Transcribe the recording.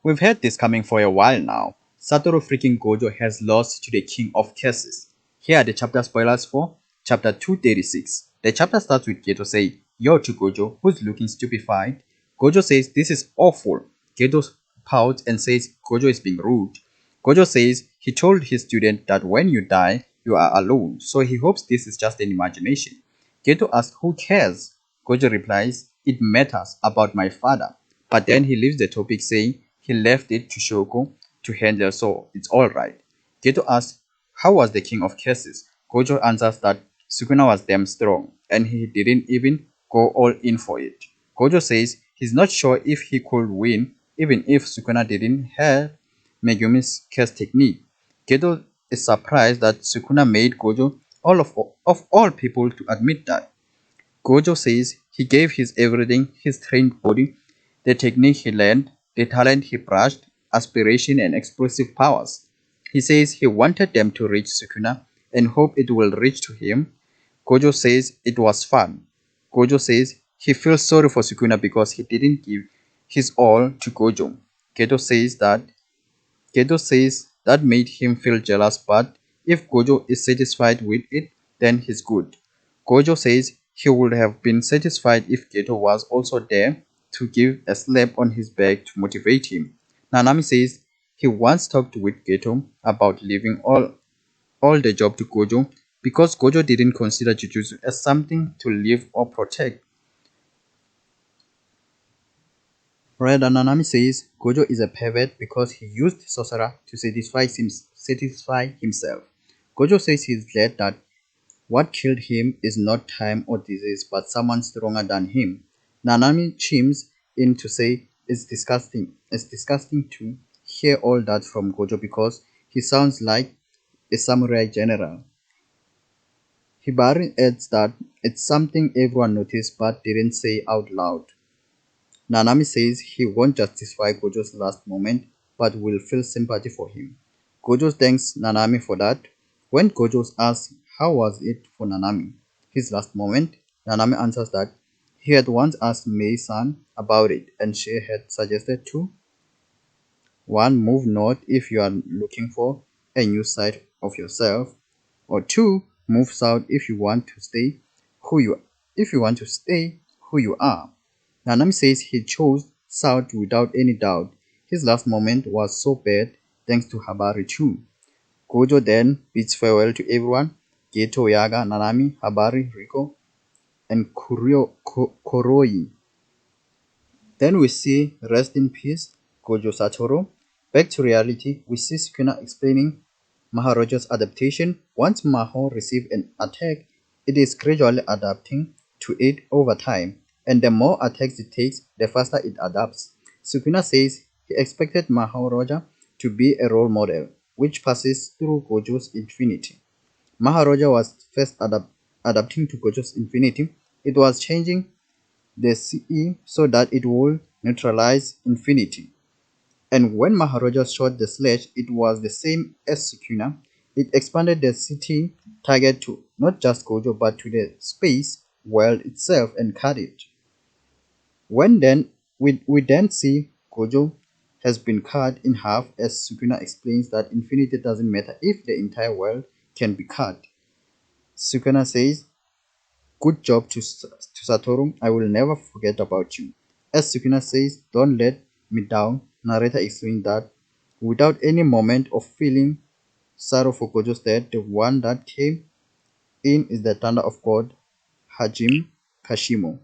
We've had this coming for a while now. Satoru freaking Gojo has lost to the king of curses. Here are the chapter spoilers for chapter 236. The chapter starts with Geto saying, "Yo" to Gojo, who's looking stupefied. Gojo says, "This is awful." Geto pouts and says Gojo is being rude. Gojo says he told his student that when you die, you are alone, so he hopes this is just an imagination. Geto asks who cares. Gojo replies, "It matters about my father." But then he leaves the topic saying he left it to Shoko to handle, so it's alright. Geto asks, "How was the king of curses?" Gojo answers that Sukuna was damn strong, and he didn't even go all in for it. Gojo says he's not sure if he could win even if Sukuna didn't have Megumi's curse technique. Geto is surprised that Sukuna made Gojo of all people to admit that. Gojo says he gave his everything, his trained body, the technique he learned, the talent he brushed, aspiration and expressive powers. He says he wanted them to reach Sukuna and hope it will reach to him. Gojo says it was fun. Gojo says he feels sorry for Sukuna because he didn't give his all to Gojo. Geto says that made him feel jealous, but if Gojo is satisfied with it, then he's good. Gojo says he would have been satisfied if Geto was also there to give a slap on his back to motivate him. Nanami says he once talked with Geto about leaving all the job to Gojo because Gojo didn't consider jujutsu as something to live or protect. Rather, Nanami says Gojo is a pervert because he used sorcerer to satisfy himself. Gojo says he's glad that what killed him is not time or disease but someone stronger than him. Nanami chimes in to say it's disgusting. It's disgusting to hear all that from Gojo because he sounds like a samurai general. Hibari adds that it's something everyone noticed but didn't say out loud. Nanami says he won't justify Gojo's last moment but will feel sympathy for him. Gojo thanks Nanami for that. When Gojo asks how was it for Nanami, his last moment, Nanami answers that he had once asked Mei-san about it and she had suggested to 1. Move north if you are looking for a new side of yourself, or 2. Move south if you want to stay who you are. Nanami says he chose south without any doubt. His last moment was so bad thanks to Habari too. Gojo then bids farewell to everyone: Geto, Yaga, Nanami, Habari, Riko, and Koroi. Then we see Rest in Peace, Gojo Satoru. Back to reality, we see Sukuna explaining Maharaja's adaptation. Once Maho receives an attack, it is gradually adapting to it over time, and the more attacks it takes, the faster it adapts. Sukuna says he expected Maharaja to be a role model, which passes through Gojo's infinity. Maharaja was first adapting to Gojo's infinity. It was changing the CE so that it would neutralize infinity. And when Maharaja shot the sledge, it was the same as Sukuna. It expanded the city target to not just Gojo but to the space world itself and cut it. When then we then see Gojo has been cut in half as Sukuna explains that infinity doesn't matter if the entire world can be cut. Sukuna says, "Good job to Satoru, I will never forget about you." As Sukuna says, "Don't let me down," narrator explains that without any moment of feeling sorrow for Gojo's death, the one that came in is the thunder of God, Hajime Kashimo.